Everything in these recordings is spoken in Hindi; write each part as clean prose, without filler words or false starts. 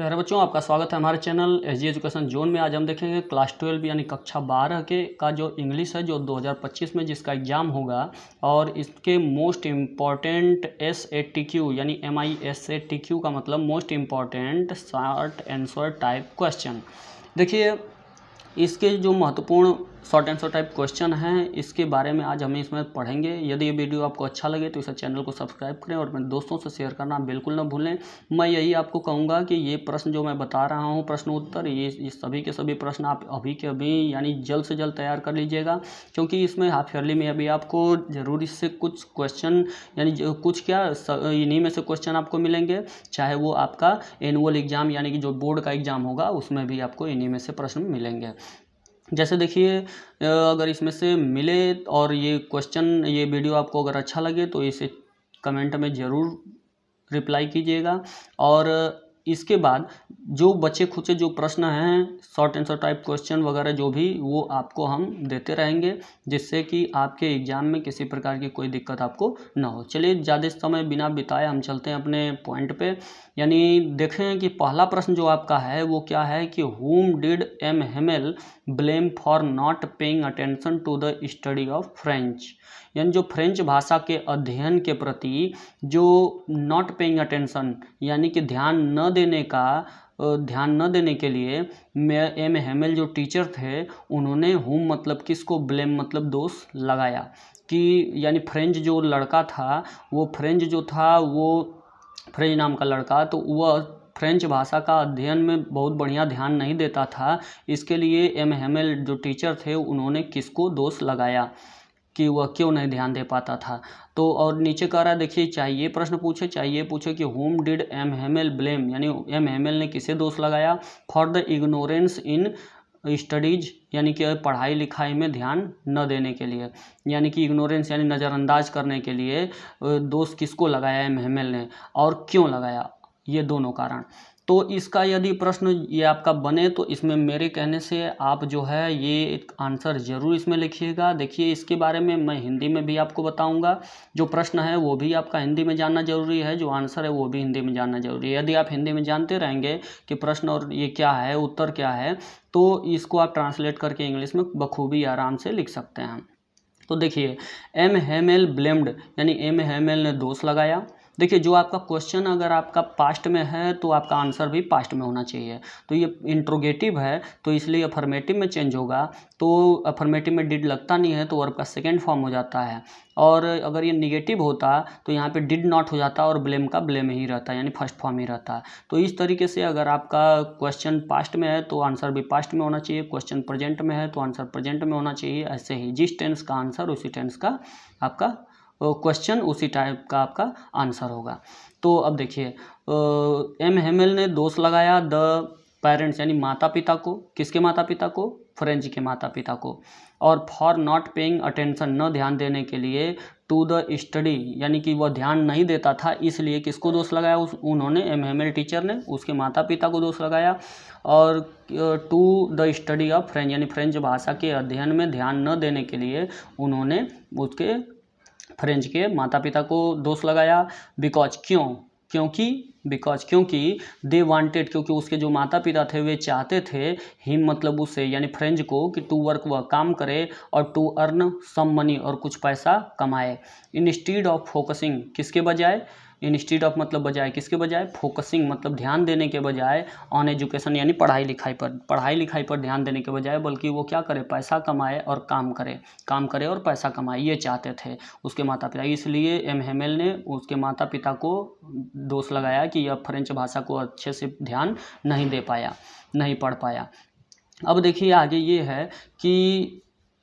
प्यारे बच्चों, आपका स्वागत है हमारे चैनल एसजी एजुकेशन जोन में। आज हम देखेंगे क्लास 12 यानी कक्षा 12 के का जो इंग्लिश है, जो 2025 में जिसका एग्ज़ाम होगा, और इसके मोस्ट इम्पॉर्टेंट SATQ यानी MISATQ का मतलब most important short answer type question. देखिए, इसके जो महत्वपूर्ण शॉर्ट आंसर टाइप क्वेश्चन हैं, इसके बारे में आज हम इसमें पढ़ेंगे। यदि ये वीडियो आपको अच्छा लगे तो इस चैनल को सब्सक्राइब करें और अपने दोस्तों से शेयर करना बिल्कुल ना भूलें। मैं यही आपको कहूँगा कि ये प्रश्न जो मैं बता रहा हूँ, प्रश्न उत्तर, ये सभी के सभी प्रश्न आप अभी के अभी यानी जल्द से जल्द तैयार कर लीजिएगा, क्योंकि इसमें हाफ ईयरली में अभी आपको ज़रूर इससे कुछ क्वेश्चन यानी कुछ क्या इन्हीं में से क्वेश्चन आपको मिलेंगे, चाहे वो आपका एनुअल एग्ज़ाम यानी कि जो बोर्ड का एग्ज़ाम होगा उसमें भी आपको इन्हीं में से प्रश्न मिलेंगे। जैसे देखिए, अगर इसमें से मिले और ये क्वेश्चन, ये वीडियो आपको अगर अच्छा लगे तो इसे कमेंट में ज़रूर रिप्लाई कीजिएगा। और इसके बाद जो बचे खुचे जो प्रश्न हैं, शॉर्ट आंसर टाइप क्वेश्चन वगैरह जो भी, वो आपको हम देते रहेंगे, जिससे कि आपके एग्ज़ाम में किसी प्रकार की कोई दिक्कत आपको ना हो। चलिए, ज़्यादा समय बिना बिताए हम चलते हैं अपने पॉइंट पे। यानी देखें कि पहला प्रश्न जो आपका है वो क्या है कि whom did M. Hamel blame for not paying attention to the study of French। यानी जो फ्रेंच भाषा के अध्ययन के प्रति जो नॉट पेइंग अटेंशन यानी कि ध्यान न देने के लिए M. Hamel जो टीचर थे, उन्होंने whom मतलब किसको, ब्लेम मतलब दोष लगाया कि यानी फ्रेंच जो लड़का था, वो फ्रेंच जो था वो फ्रेंच नाम का लड़का, तो वह फ्रेंच भाषा का अध्ययन में बहुत बढ़िया ध्यान नहीं देता था। इसके लिए M. Hamel जो टीचर थे, उन्होंने किसको दोष लगाया कि वह क्यों नहीं ध्यान दे पाता था। तो और नीचे कह रहा है, देखिए, चाहिए प्रश्न पूछे, चाहिए पूछे कि whom did M. Hamel blame यानी M. Hamel ने किसे दोष लगाया for the ignorance in studies यानी कि पढ़ाई लिखाई में ध्यान न देने के लिए, यानी कि इग्नोरेंस यानी नज़रअंदाज करने के लिए दोष किसको लगाया M. Hamel ने, और क्यों लगाया, ये दोनों कारण। तो इसका यदि प्रश्न ये आपका बने तो इसमें मेरे कहने से आप जो है ये आंसर ज़रूर इसमें लिखिएगा। देखिए, इसके बारे में मैं हिंदी में भी आपको बताऊंगा। जो प्रश्न है वो भी आपका हिंदी में जानना जरूरी है, जो आंसर है वो भी हिंदी में जानना जरूरी है। यदि आप हिंदी में जानते रहेंगे कि प्रश्न और ये क्या है, उत्तर क्या है, तो इसको आप ट्रांसलेट करके इंग्लिश में बखूबी आराम से लिख सकते हैं। तो देखिए, M. Hamel ब्लेम्ड यानी M. Hamel ने दोष लगाया। देखिए, जो आपका क्वेश्चन अगर आपका पास्ट में है तो आपका आंसर भी पास्ट में होना चाहिए। तो ये इंट्रोगेटिव है तो इसलिए अफर्मेटिव में चेंज होगा। तो अफर्मेटिव में डिड लगता नहीं है तो वर्ब का सेकेंड फॉर्म हो जाता है। और अगर ये निगेटिव होता तो यहाँ पे डिड नॉट हो जाता और ब्लेम का ब्लेम ही रहता, यानी फर्स्ट फॉर्म ही रहता। तो इस तरीके से अगर आपका क्वेश्चन पास्ट में है तो आंसर भी पास्ट में होना चाहिए, क्वेश्चन प्रेजेंट में है तो आंसर प्रेजेंट में होना चाहिए। ऐसे ही जिस टेंस का आंसर उसी टेंस का आपका क्वेश्चन, उसी टाइप का आपका आंसर होगा। तो अब देखिए, M. Hamel ने दोष लगाया द पेरेंट्स यानी माता पिता को। किसके माता पिता को? फ्रेंच के माता पिता को। और फॉर नॉट पेइंग अटेंशन, न ध्यान देने के लिए, टू द स्टडी यानी कि वह ध्यान नहीं देता था, इसलिए किसको दोष लगाया? उन्होंने M. Hamel टीचर ने उसके माता पिता को दोष लगाया। और to the study of French यानी फ्रेंच भाषा के अध्ययन में ध्यान न देने के लिए उन्होंने उसके फ्रेंच के माता पिता को दोष लगाया। बिकॉज क्योंकि दे वांटेड, क्योंकि उसके जो माता पिता थे वे चाहते थे हिम मतलब उसे यानी फ्रेंच को कि टू वर्क, वह काम करे, और टू अर्न सम मनी और कुछ पैसा कमाए। इंस्टीड ऑफ फोकसिंग, किसके बजाय? इंस्टीड ऑफ मतलब बजाय, किसके बजाय? फोकसिंग मतलब ध्यान देने के बजाय, ऑन एजुकेशन यानी पढ़ाई लिखाई पर ध्यान देने के बजाय, बल्कि वो क्या करे? पैसा कमाए और काम करे और पैसा कमाए, ये चाहते थे उसके माता पिता। इसलिए M. Hamel ने उसके माता पिता को दोष लगाया कि यह फ्रेंच भाषा को अच्छे से ध्यान नहीं पढ़ पाया। अब देखिए, आगे ये है कि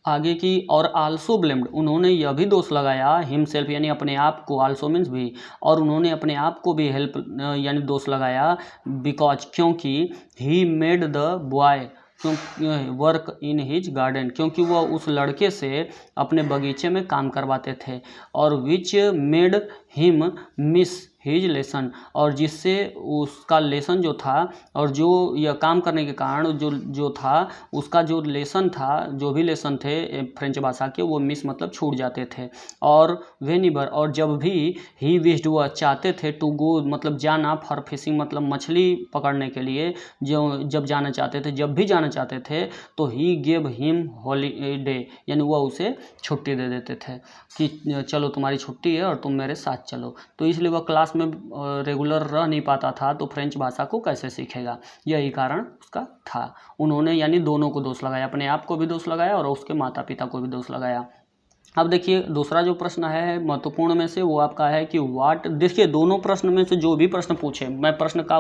आगे की, और आल्सो ब्लेम्ड, उन्होंने यह भी दोष लगाया हिमसेल्फ यानी अपने आप को, आल्सो मीन्स भी, और उन्होंने अपने आप को भी हेल्प यानी दोष लगाया। बिकॉज क्योंकि he made the boy work in his garden, क्योंकि वह उस लड़के से अपने बगीचे में काम करवाते थे। और which made him miss his lesson, और जिससे उसका लेसन जो था और जो यह काम करने के कारण जो था उसका जो लेसन था, जो भी लेसन थे फ्रेंच भाषा के, वो मिस मतलब छूट जाते थे। और वेनिवर, और जब भी ही विश्ड, वह चाहते थे, टू गो मतलब जाना, फॉर फिशिंग मतलब मछली पकड़ने के लिए, जो जब जाना चाहते थे, जब भी जाना चाहते थे, तो ही गेव हिम हॉलीडे, यानी वह उसे छुट्टी दे देते थे कि चलो तुम्हारी छुट्टी है और तुम मेरे साथ चलो। तो इसलिए वह क्लास में रेगुलर रह नहीं पाता था, तो फ्रेंच भाषा को कैसे सीखेगा, यही कारण उसका था। उन्होंने यानी दोनों को दोष लगाया, अपने आप को भी दोष लगाया और उसके माता पिता को भी दोष लगाया। अब देखिए दूसरा जो प्रश्न है महत्वपूर्ण में से, वो आपका है कि वाट, देखिए दोनों प्रश्न में से जो भी प्रश्न पूछे, मैं प्रश्न का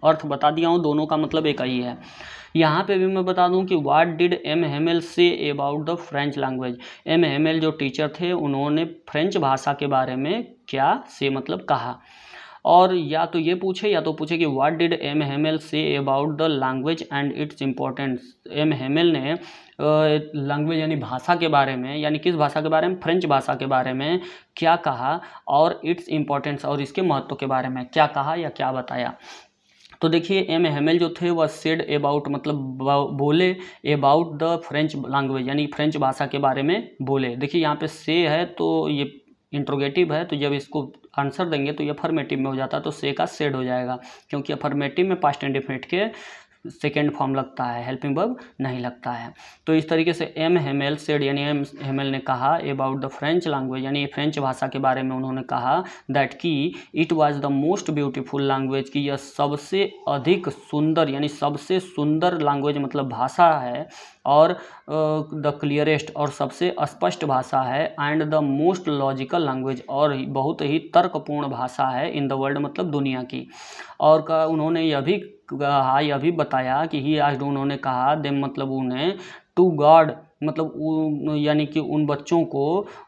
अर्थ बता दिया हूँ, दोनों का मतलब एक ही है। यहाँ पे भी मैं बता दूं कि what did M Hamel say about the French language. M Hamel जो टीचर थे, उन्होंने फ्रेंच भाषा के बारे में क्या से मतलब कहा। और या तो ये पूछे या तो पूछे कि what did M Hamel say about the language and its importance. M Hamel ने लैंग्वेज यानी भाषा के बारे में, यानी किस भाषा के बारे में, फ्रेंच भाषा के बारे में क्या कहा, और इट्स इम्पोर्टेंस और इसके महत्व के बारे में क्या कहा या क्या बताया। तो देखिए एम हेमेल जो थे वह सेड अबाउट मतलब बोले अबाउट द फ्रेंच लैंग्वेज, यानी फ्रेंच भाषा के बारे में बोले। देखिए यहाँ पे से है तो ये इंट्रोगेटिव है, तो जब इसको आंसर देंगे तो ये अफर्मेटिव में हो जाता है, तो से का सेड हो जाएगा, क्योंकि अफर्मेटिव में पास्ट इंडेफिनिट के सेकेंड फॉर्म लगता है, हेल्पिंग वर्ब नहीं लगता है। तो इस तरीके से एम हेमेल सेड, यानी एम हेमेल ने कहा अबाउट द फ्रेंच लैंग्वेज, यानी फ्रेंच भाषा के बारे में उन्होंने कहा दैट कि it was the most beautiful language, कि यह सबसे अधिक सुंदर, यानी सबसे सुंदर लैंग्वेज मतलब भाषा है, और द क्लियरेस्ट और सबसे स्पष्ट भाषा है, and the most logical language और बहुत ही तर्कपूर्ण भाषा है इन द वर्ल्ड मतलब दुनिया की। और का उन्होंने यह भी कहा, यह भी बताया कि ही आज उन्होंने कहा देम मतलब उन्हें, टू गॉड मतलब यानी कि उन बच्चों को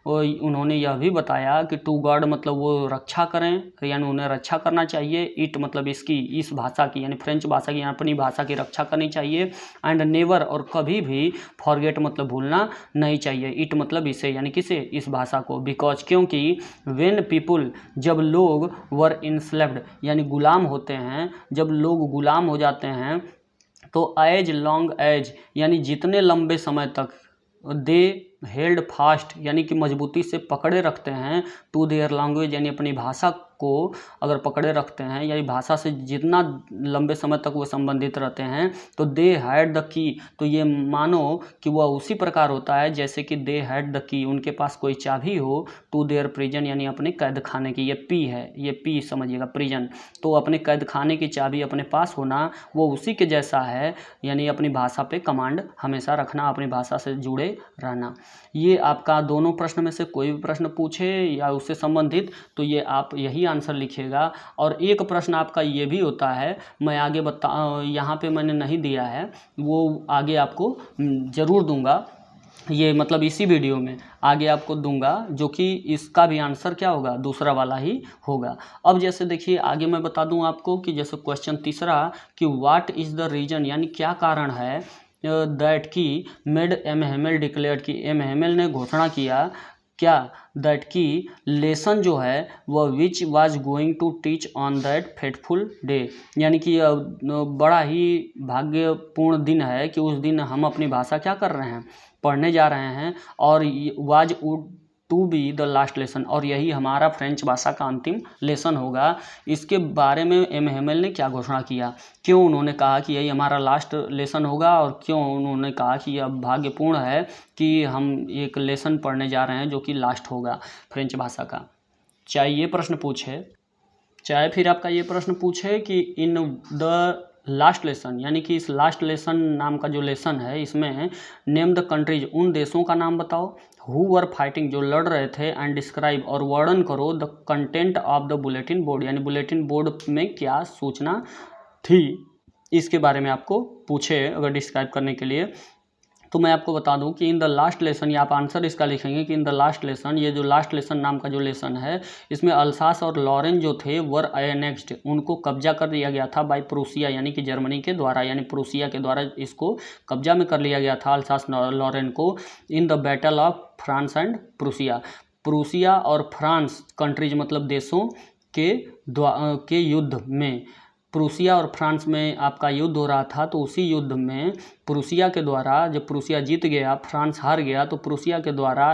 उन्होंने यह भी बताया कि टू गॉड मतलब वो रक्षा करें, यानी उन्हें रक्षा करना चाहिए, इट मतलब इसकी, इस भाषा की यानी फ्रेंच भाषा की, अपनी भाषा की रक्षा करनी चाहिए, एंड नेवर और कभी भी फॉरगेट मतलब भूलना नहीं चाहिए, इट मतलब इसे यानी किसे, इस भाषा को, बिकॉज क्योंकि व्हेन पीपुल जब लोग वर इंस्लेव्ड यानी गुलाम होते हैं, जब लोग गुलाम हो जाते हैं, तो एज लॉन्ग एज यानी जितने लंबे समय तक दे हेल्ड फास्ट यानी कि मजबूती से पकड़े रखते हैं, टू देयर लैंग्वेज यानी अपनी भाषा को अगर पकड़े रखते हैं, यानी भाषा से जितना लंबे समय तक वो संबंधित रहते हैं, तो दे हैड द की, तो ये मानो कि वह उसी प्रकार होता है जैसे कि दे हैड द की, उनके पास कोई चाबी हो, टू देयर प्रिजन यानी अपने कैद खाने की, ये पी है, ये पी समझिएगा प्रिजन, तो अपने कैद खाने की चाबी अपने पास होना वो उसी के जैसा है, यानी अपनी भाषा पे कमांड हमेशा रखना, अपनी भाषा से जुड़े रहना। ये आपका दोनों प्रश्न में से कोई भी प्रश्न पूछे या उससे संबंधित, तो ये आप यही आंसर लिखिएगा। और एक प्रश्न आपका ये भी होता है, मैं आगे यहाँ पे मैंने नहीं दिया है, वो आगे आपको ज़रूर दूंगा, ये मतलब इसी वीडियो में आगे आपको दूंगा, जो कि इसका भी आंसर क्या होगा, दूसरा वाला ही होगा। अब जैसे देखिए आगे मैं बता दूं आपको कि जैसे क्वेश्चन तीसरा कि व्हाट इज़ द रीजन, यानी क्या कारण है दैट की मेड एम हेमेल डिक्लेयर्ड, की एम हेमेल ने घोषणा किया क्या, दैट की लेसन जो है वह which was going to teach on that fateful day, यानी कि बड़ा ही भाग्यपूर्ण दिन है कि उस दिन हम अपनी भाषा क्या कर रहे हैं, पढ़ने जा रहे हैं, और was would to be the last lesson, और यही हमारा फ्रेंच भाषा का अंतिम लेसन होगा। इसके बारे में एम हेमेल ने क्या घोषणा किया, क्यों उन्होंने कहा कि यही हमारा लास्ट लेसन होगा, और क्यों उन्होंने कहा कि यह भाग्यपूर्ण है कि हम एक लेसन पढ़ने जा रहे हैं जो कि लास्ट होगा फ्रेंच भाषा का। चाहे ये प्रश्न पूछे, चाहे फिर आपका ये प्रश्न पूछे कि इन द लास्ट लेसन, यानी कि इस लास्ट लेसन नाम का जो लेसन है, इसमें नेम द कंट्रीज, उन देशों का नाम बताओ, हु वर फाइटिंग जो लड़ रहे थे, एंड डिस्क्राइब और वर्णन करो the content of the bulletin board, यानी बुलेटिन बोर्ड में क्या सूचना थी, इसके बारे में आपको पूछे अगर डिस्क्राइब करने के लिए, तो मैं आपको बता दूं कि इन द लास्ट लेसन, ये आप आंसर इसका लिखेंगे कि इन द लास्ट लेसन, ये जो लास्ट लेसन नाम का जो लेसन है, इसमें अल्सास और लॉरेन जो थे वर एनेक्स्ड, उनको कब्जा कर लिया गया था बाय प्रूसिया यानी कि जर्मनी के द्वारा, यानी प्रूसिया के द्वारा इसको कब्जा में कर लिया गया था अल्सास लॉरेन को, in the battle of France and Prussia, Prussia और फ्रांस कंट्रीज मतलब देशों के युद्ध में, प्रूसिया और फ्रांस में आपका युद्ध हो रहा था, तो उसी युद्ध में प्रूसिया के द्वारा, जब प्रूसिया जीत गया, फ्रांस हार गया, तो प्रूसिया के द्वारा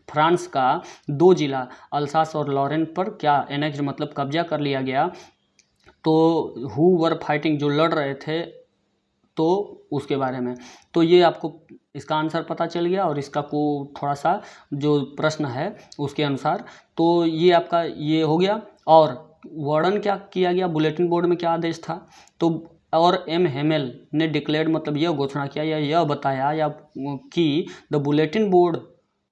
फ्रांस का 2 जिला अल्सास और लॉरेन पर क्या एनेक्स मतलब कब्जा कर लिया गया। तो हु वर फाइटिंग, जो लड़ रहे थे, तो उसके बारे में। तो ये आपको इसका आंसर पता चल गया, और इसका को थोड़ा सा जो प्रश्न है उसके अनुसार, तो ये आपका ये हो गया। और वर्णन क्या किया गया, बुलेटिन बोर्ड में क्या आदेश था, तो और एम हेमेल ने डिक्लेयर्ड मतलब यह घोषणा किया या यह बताया या कि द बुलेटिन बोर्ड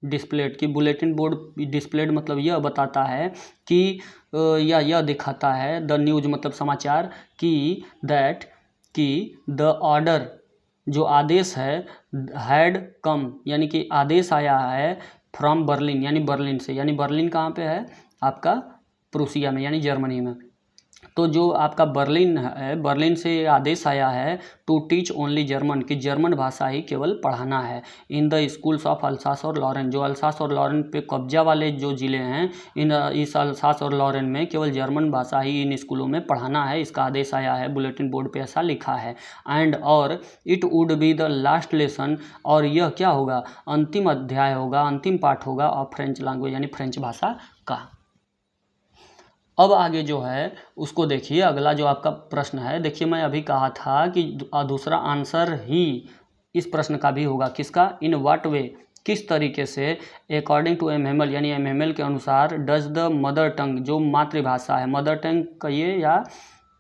डिस्प्लेड, कि बुलेटिन बोर्ड डिस्प्लेड मतलब यह बताता है कि या यह दिखाता है, द न्यूज मतलब समाचार, कि दैट कि द ऑर्डर जो आदेश है हैड कम, यानी कि आदेश आया है फ्रॉम बर्लिन, यानी बर्लिन से, यानी बर्लिन कहाँ पे है आपका, प्रूसिया में यानी जर्मनी में। तो जो आपका बर्लिन है, बर्लिन से आदेश आया है टू टीच ओनली जर्मन, कि जर्मन भाषा ही केवल पढ़ाना है, in the schools of Alsace और लॉरेन, जो अल्सास और लॉरेन पे कब्जा वाले जो ज़िले हैं, इस अल्सास और लॉरेन में केवल जर्मन भाषा ही इन स्कूलों में पढ़ाना है, इसका आदेश आया है, बुलेटिन बोर्ड पे ऐसा लिखा है। एंड और it would be the last lesson, और यह क्या होगा, अंतिम अध्याय होगा, अंतिम पाठ होगा ऑफ फ्रेंच लैंग्वेज, यानी फ्रेंच भाषा का। अब आगे जो है उसको देखिए, अगला जो आपका प्रश्न है, देखिए मैं अभी कहा था कि दूसरा आंसर ही इस प्रश्न का भी होगा, किसका, इन व्हाट वे, किस तरीके से, अकॉर्डिंग टू एम हेमल, यानी एम हेमल के अनुसार, डज द मदर टंग, जो मातृभाषा है, मदर टंग कहिए या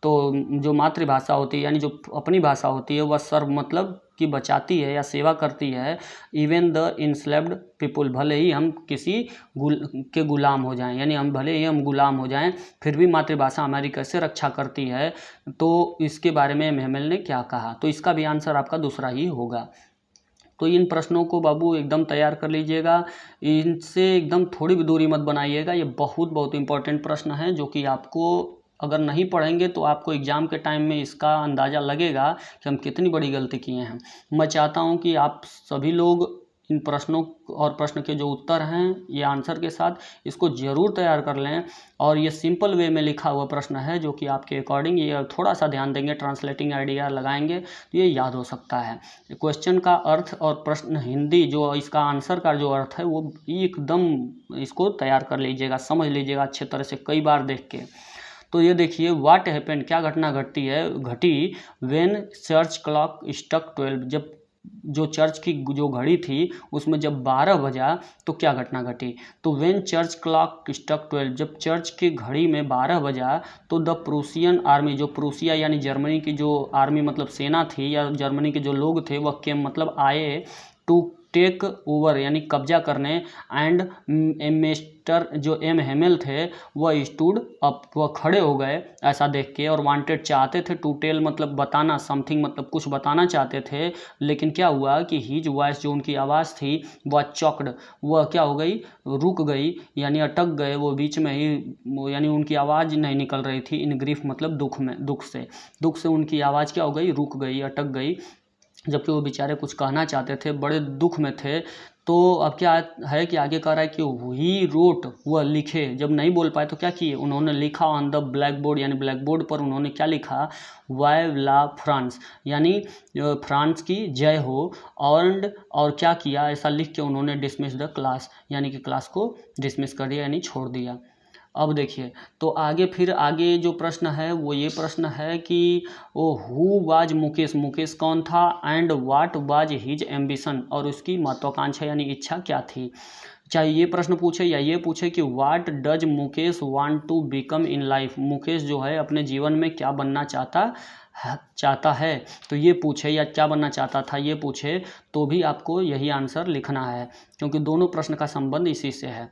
तो जो मातृभाषा होती है, यानी जो अपनी भाषा होती है, वह सर्व मतलब कि बचाती है या सेवा करती है, इवन द इंस्लेव्ड पीपुल, भले ही हम किसी के गुलाम हो जाएं, यानी हम भले ही हम गुलाम हो जाएं, फिर भी मातृभाषा हमारी कैसे रक्षा करती है, तो इसके बारे में एम हेमल ने क्या कहा, तो इसका भी आंसर आपका दूसरा ही होगा। तो इन प्रश्नों को बाबू एकदम तैयार कर लीजिएगा, इनसे एकदम थोड़ी भी दूरी मत बनाइएगा, ये बहुत बहुत इंपॉर्टेंट प्रश्न है, जो कि आपको अगर नहीं पढ़ेंगे तो आपको एग्ज़ाम के टाइम में इसका अंदाज़ा लगेगा कि हम कितनी बड़ी गलती किए हैं। मैं चाहता हूं कि आप सभी लोग इन प्रश्नों और प्रश्न के जो उत्तर हैं ये आंसर के साथ इसको ज़रूर तैयार कर लें, और ये सिंपल वे में लिखा हुआ प्रश्न है, जो कि आपके अकॉर्डिंग ये थोड़ा सा ध्यान देंगे, ट्रांसलेटिंग आइडिया लगाएंगे तो ये याद हो सकता है। क्वेश्चन का अर्थ और प्रश्न हिंदी जो इसका आंसर का जो अर्थ है वो एकदम इसको तैयार कर लीजिएगा, समझ लीजिएगा अच्छे तरह से कई बार देख के। तो ये देखिए, व्हाट हैपेंड, क्या घटना घटी व्हेन चर्च क्लॉक स्ट्रक 12, जब जो चर्च की जो घड़ी थी उसमें जब 12 बजा तो क्या घटना घटी, तो व्हेन चर्च क्लॉक स्ट्रक 12, जब चर्च की घड़ी में 12 बजा तो द प्रूसियन आर्मी, जो प्रूसिया यानी जर्मनी की जो आर्मी मतलब सेना थी या जर्मनी के जो लोग थे वह केम मतलब आए, टू टेक ओवर यानी कब्जा करने, एंड मिस्टर जो एम हेमेल थे वह स्टूड अप, वह खड़े हो गए ऐसा देख के, और वांटेड चाहते थे, टू टेल मतलब बताना, समथिंग मतलब कुछ बताना चाहते थे, लेकिन क्या हुआ कि हीज वॉइस जो उनकी आवाज़ थी वह चॉक्ड, वह क्या हो गई, रुक गई, यानी अटक गए वो बीच में ही, यानी उनकी आवाज़ नहीं निकल रही थी, इन ग्रीफ मतलब दुख से उनकी आवाज़ क्या हो गई, रुक गई, अटक गई, जबकि वो बेचारे कुछ कहना चाहते थे, बड़े दुख में थे। तो अब क्या है कि आगे कह रहा है कि ही रोट, वह लिखे, जब नहीं बोल पाए तो क्या किए, उन्होंने लिखा ऑन द ब्लैक बोर्ड, यानी ब्लैक बोर्ड पर उन्होंने क्या लिखा, वाइव ला फ्रांस, यानी फ्रांस की जय हो, और क्या किया, ऐसा लिख के उन्होंने डिसमिस द क्लास, यानी कि क्लास को डिसमिस कर दिया, यानी छोड़ दिया। अब देखिए, तो आगे जो प्रश्न है वो ये प्रश्न है कि ओ हु वाज मुकेश, मुकेश कौन था, and what was his ambition, और उसकी महत्वाकांक्षा यानी इच्छा क्या थी। चाहे ये प्रश्न पूछे या ये पूछे कि what does Mukesh want to become in life, Mukesh जो है अपने जीवन में क्या बनना चाहता है, तो ये पूछे, या क्या बनना चाहता था ये पूछे, तो भी आपको यही आंसर लिखना है, क्योंकि दोनों प्रश्न का संबंध इसी से है।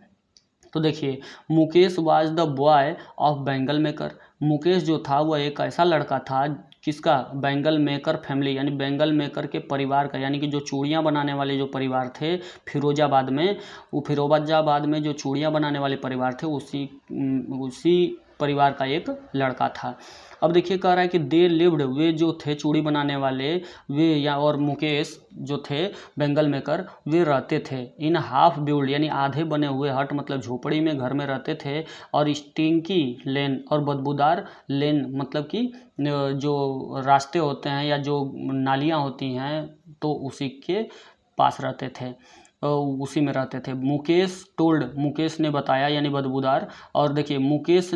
तो देखिए, Mukesh was the boy of bangle maker, Mukesh जो था वह एक ऐसा लड़का था, किसका, बैंगल मेकर फैमिली, यानी बैंगल मेकर के परिवार का, यानी कि जो चूड़ियाँ बनाने वाले जो परिवार थे फिरोजाबाद में, वो फिरोजाबाद में जो चूड़ियाँ बनाने वाले परिवार थे उसी परिवार का एक लड़का था। अब देखिए कह रहा है कि दे लिव्ड, वे जो थे चूड़ी बनाने वाले वे या और मुकेश जो थे बेंगल मेकर, वे रहते थे इन हाफ बिल्ड यानी आधे बने हुए हट मतलब झोपड़ी में घर में रहते थे, और स्टिंकी लेन और बदबूदार लेन मतलब कि जो रास्ते होते हैं या जो नालियाँ होती हैं तो उसी के पास रहते थे, उसी में रहते थे। मुकेश टोल्ड, मुकेश ने बताया यानी बदबूदार, और देखिए मुकेश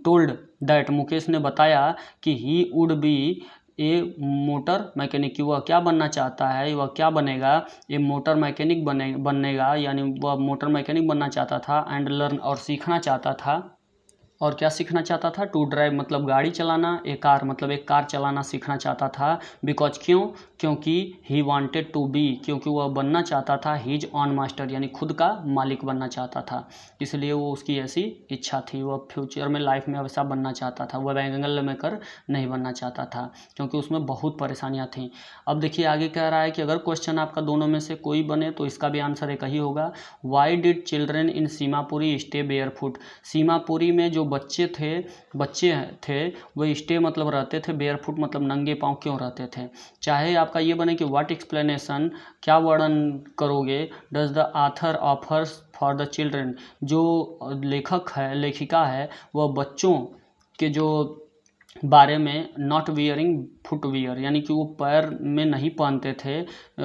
टोल्ड दैट, मुकेश ने बताया कि he would be A motor mechanic, कि वह क्या बनना चाहता है, वह क्या बनेगा, ए मोटर मैकेनिक बनेगा यानी वह मोटर मैकेनिक बनना चाहता था, एंड लर्न और सीखना चाहता था। और क्या सीखना चाहता था, टू ड्राइव मतलब गाड़ी चलाना, ए कार मतलब एक कार चलाना सीखना चाहता था। बिकॉज क्यों, क्योंकि ही वांटेड टू बी, क्योंकि वह बनना चाहता था हिज ऑन मास्टर यानी खुद का मालिक बनना चाहता था, इसलिए वो उसकी ऐसी इच्छा थी, वह फ्यूचर में लाइफ में वैसा बनना चाहता था, वह बेंगल मेकर नहीं बनना चाहता था क्योंकि उसमें बहुत परेशानियाँ थीं। अब देखिए आगे कह रहा है कि अगर क्वेश्चन आपका दोनों में से कोई बने तो इसका भी आंसर एक ही होगा। Why did children in Seemapuri stay barefoot, Seemapuri में जो बच्चे थे वो स्टे मतलब रहते थे, बेयरफुट मतलब नंगे पांव क्यों रहते थे। चाहे आपका ये बने कि व्हाट एक्सप्लेनेशन, क्या वर्णन करोगे, does the author offers for the children, जो लेखक है लेखिका है वह बच्चों के जो बारे में नॉट वियरिंग फुटवियर यानी कि वो पैर में नहीं पहनते थे,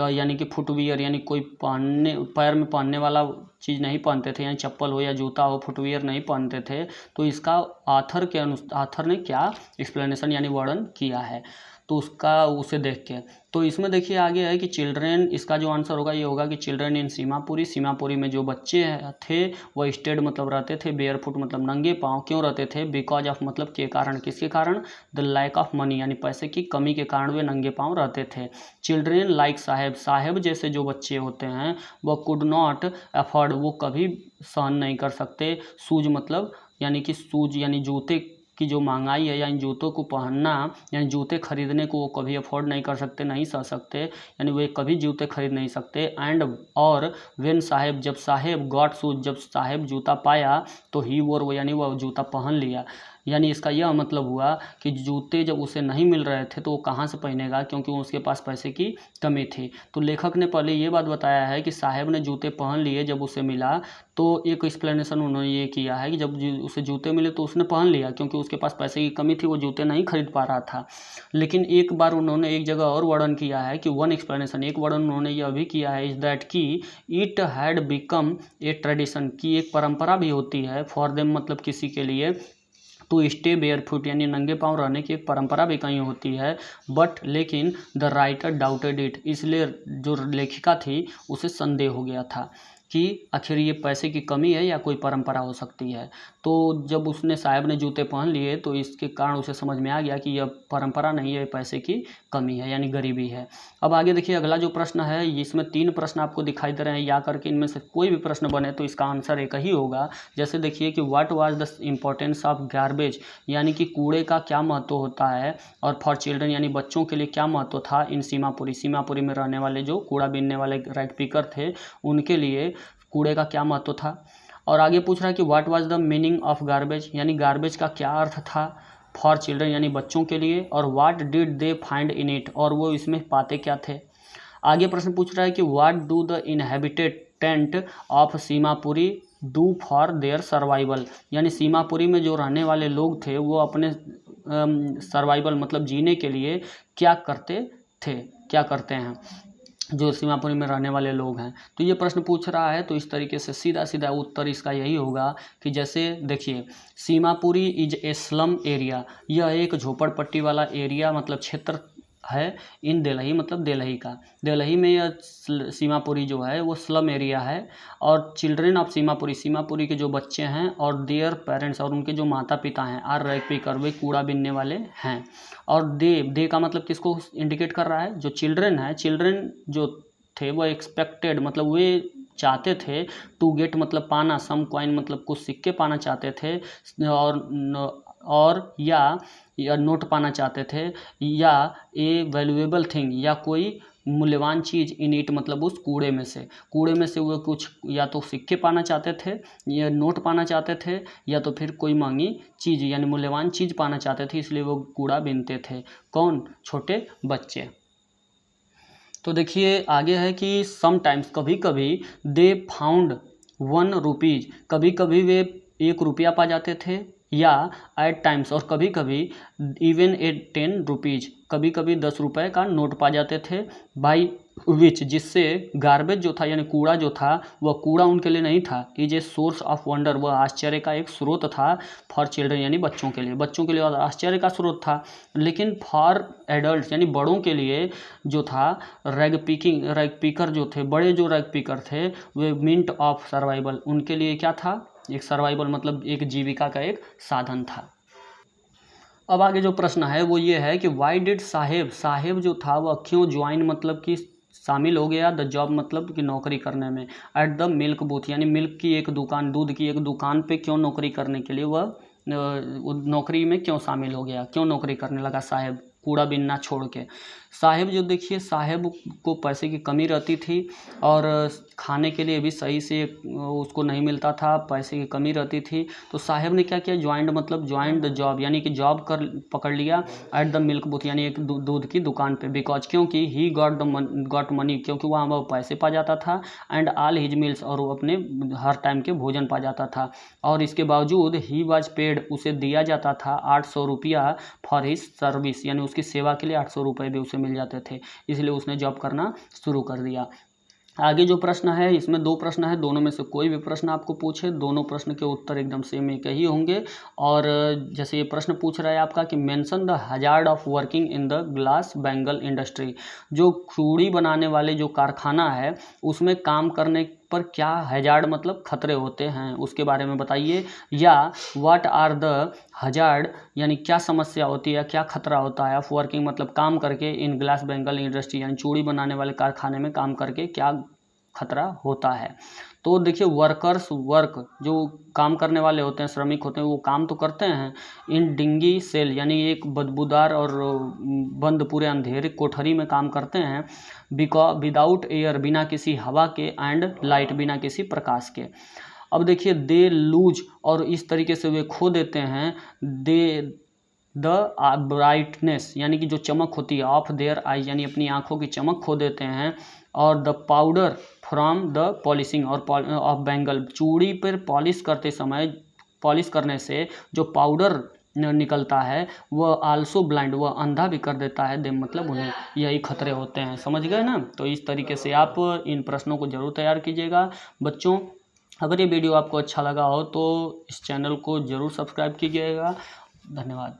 यानी कि फुटवियर यानी कोई पहनने पैर में पहनने वाला चीज़ नहीं पहनते थे, यानी चप्पल हो या जूता हो, फुटवियर नहीं पहनते थे। तो इसका ऑथर ने क्या एक्सप्लेनेशन यानी वर्णन किया है, तो उसका उसे देख के, तो इसमें देखिए आगे है कि चिल्ड्रेन, इसका जो आंसर होगा ये होगा कि चिल्ड्रेन इन सीमापुरी, सीमापुरी में जो बच्चे थे वह स्टेड मतलब रहते थे, बेयरफुट मतलब नंगे पाँव क्यों रहते थे, बिकॉज ऑफ मतलब के कारण, किसके कारण, द लैक ऑफ मनी यानी पैसे की कमी के कारण वे नंगे पाँव रहते थे। चिल्ड्रेन लाइक साहेब, साहेब जैसे जो बच्चे होते हैं वह कुड नॉट अफोर्ड, वो कभी सहन नहीं कर सकते, शूज मतलब यानी कि शूज यानी जूते की जो महंगाई है यानी जूतों को पहनना यानी जूते खरीदने को वो कभी अफोर्ड नहीं कर सकते, नहीं सह सकते, यानी वे कभी जूते खरीद नहीं सकते। एंड और व्हेन साहेब, जब साहेब गॉट शूज, जब साहेब जूता पाया तो ही वोर, वो यानी वह जूता पहन लिया, यानी इसका यह मतलब हुआ कि जूते जब उसे नहीं मिल रहे थे तो वो कहाँ से पहनेगा, क्योंकि उसके पास पैसे की कमी थी। तो लेखक ने पहले ये बात बताया है कि साहेब ने जूते पहन लिए जब उसे मिला, तो एक एक्सप्लेनेशन उन्होंने ये किया है कि जब उसे जूते मिले तो उसने पहन लिया क्योंकि उसके पास पैसे की कमी थी, वो जूते नहीं खरीद पा रहा था। लेकिन एक बार उन्होंने एक जगह और वर्णन किया है कि वन एक्सप्लेनेशन, एक वर्णन उन्होंने यह भी किया है इज दैट कि it had become a tradition, की एक परंपरा भी होती है, फॉर देम मतलब किसी के लिए, टू स्टे बेयरफुट यानी नंगे पाँव रहने की एक परंपरा भी कहीं होती है। बट लेकिन द राइटर डाउटेड इट, इसलिए जो लेखिका थी उसे संदेह हो गया था कि आखिर ये पैसे की कमी है या कोई परंपरा हो सकती है। तो जब उसने साहब ने जूते पहन लिए तो इसके कारण उसे समझ में आ गया कि यह परंपरा नहीं है, पैसे की कमी है यानी गरीबी है। अब आगे देखिए अगला जो प्रश्न है, इसमें 3 प्रश्न आपको दिखाई दे रहे हैं, या करके इनमें से कोई भी प्रश्न बने तो इसका आंसर एक ही होगा। जैसे देखिए कि what was the importance of garbage, यानी कि कूड़े का क्या महत्व होता है, और फॉर चिल्ड्रन यानी बच्चों के लिए क्या महत्व था इन सीमापुरी, सीमापुरी में रहने वाले जो कूड़ा बीनने वाले रैग पिकर थे उनके लिए कूड़े का क्या महत्व था। और आगे पूछ रहा है कि what was the meaning of garbage, यानी गार्बेज का क्या अर्थ था फॉर चिल्ड्रन यानी बच्चों के लिए, और what did they find in it, और वो इसमें पाते क्या थे। आगे प्रश्न पूछ रहा है कि what do the inhabitant of Seemapuri do for their survival, यानी सीमापुरी में जो रहने वाले लोग थे वो अपने सर्वाइवल मतलब जीने के लिए क्या करते थे, क्या करते हैं जो सीमापुरी में रहने वाले लोग हैं। तो ये प्रश्न पूछ रहा है, तो इस तरीके से सीधा सीधा उत्तर इसका यही होगा कि जैसे देखिए Seemapuri is a slum area, यह एक झोपड़पट्टी वाला एरिया मतलब क्षेत्र है, इन दिल्ली मतलब दिल्ली का, दिल्ली में यह सीमापुरी जो है वो स्लम एरिया है। और चिल्ड्रेन ऑफ सीमापुरी, सीमापुरी के जो बच्चे हैं और देयर पेरेंट्स और उनके जो माता पिता हैं आर रैग पिकर, वे कूड़ा बीनने वाले हैं। और दे का मतलब किसको इंडिकेट कर रहा है, जो चिल्ड्रेन है, चिल्ड्रेन जो थे वो एक्सपेक्टेड मतलब वे चाहते थे, टू गेट मतलब पाना, सम कॉइन मतलब कुछ सिक्के पाना चाहते थे, और या नोट पाना चाहते थे, या ए वैल्यूएबल थिंग या कोई मूल्यवान चीज़ इन इट मतलब उस कूड़े में से वो कुछ या तो सिक्के पाना चाहते थे या नोट पाना चाहते थे या तो फिर कोई महंगी चीज़ यानी मूल्यवान चीज़ पाना चाहते थे, इसलिए वो कूड़ा बीनते थे। कौन? छोटे बच्चे। तो देखिए आगे है कि समटाइम्स कभी कभी दे फाउंड 1 रुपीज़, कभी कभी वे 1 रुपया पा जाते थे, या एट टाइम्स और कभी कभी इवन एट 10 रुपीज़, कभी कभी 10 रुपये का नोट पा जाते थे। बाई विच, जिससे गार्बेज जो था यानी कूड़ा जो था वह कूड़ा उनके लिए नहीं था, is a source of wonder, वह आश्चर्य का एक स्रोत था फॉर चिल्ड्रन यानी बच्चों के लिए आश्चर्य का स्रोत था। लेकिन फॉर एडल्ट यानी बड़ों के लिए जो था रैग पीकर जो थे, बड़े जो रैग पीकर थे वे मिंट ऑफ सर्वाइवल, उनके लिए क्या था? एक सर्वाइवल मतलब एक जीविका का एक साधन था। अब आगे जो प्रश्न है वो ये है कि वाई डिड साहेब जो था वह क्यों ज्वाइन मतलब कि शामिल हो गया, द जॉब मतलब कि नौकरी करने में, एट द मिल्क बूथ यानी मिल्क की एक दुकान, दूध की एक दुकान पे क्यों नौकरी करने के लिए वह नौकरी में क्यों शामिल हो गया, क्यों नौकरी करने लगा साहेब कूड़ा बीनना छोड़ के। साहेब जो देखिए साहेब को पैसे की कमी रहती थी और खाने के लिए भी सही से उसको नहीं मिलता था, पैसे की कमी रहती थी। तो साहेब ने क्या किया? ज्वाइंट मतलब ज्वाइंट द जॉब यानी कि जॉब कर पकड़ लिया एट द मिल्क बूथ यानी एक दूध की दुकान पे, बिकॉज क्योंकि ही गॉट मनी क्योंकि वहाँ वो पैसे पा जाता था, एंड ऑल हिज मील्स और वो अपने हर टाइम के भोजन पा जाता था, और इसके बावजूद ही वाज पेड उसे दिया जाता था 800 रुपया फॉर हिज सर्विस यानी उसकी सेवा के लिए 800 रुपये भी उसे मिल जाते थे, इसलिए उसने जॉब करना शुरू कर दिया। आगे जो प्रश्न है इसमें 2 प्रश्न है, दोनों में से कोई भी प्रश्न आपको पूछे दोनों प्रश्न के उत्तर एकदम सेम एक ही होंगे। और जैसे ये प्रश्न पूछ रहा है आपका कि mention the hazard of working in the glass bangle industry, जो चूड़ी बनाने वाले जो कारखाना है उसमें काम करने पर क्या हजार्ड मतलब खतरे होते हैं उसके बारे में बताइए, या व्हाट आर द हजार्ड यानी क्या समस्या होती है, क्या खतरा होता है ऑफ वर्किंग मतलब काम करके इन ग्लास बैंगल इंडस्ट्री यानी चूड़ी बनाने वाले कारखाने में काम करके क्या खतरा होता है। तो देखिए वर्कर्स वर्क जो काम करने वाले होते हैं, श्रमिक होते हैं, वो काम तो करते हैं इन डिंगी सेल यानी एक बदबूदार और बंद पूरे अंधेरे कोठरी में काम करते हैं, विदाउट एयर बिना किसी हवा के, एंड लाइट बिना किसी प्रकाश के। अब देखिए दे लूज और इस तरीके से वे खो देते हैं दे द ब्राइटनेस यानी कि जो चमक होती है ऑफ देयर आई यानी अपनी आंखों की चमक खो देते हैं, और the powder from the polishing और ऑफ बैंगल चूड़ी पर पॉलिश करने से जो पाउडर निकलता है वह आल्सो ब्लाइंड वह अंधा भी कर देता है देम मतलब उन्हें, यही खतरे होते हैं। समझ गए ना? तो इस तरीके से आप इन प्रश्नों को जरूर तैयार कीजिएगा बच्चों। अगर ये वीडियो आपको अच्छा लगा हो तो इस चैनल को जरूर सब्सक्राइब कीजिएगा। धन्यवाद।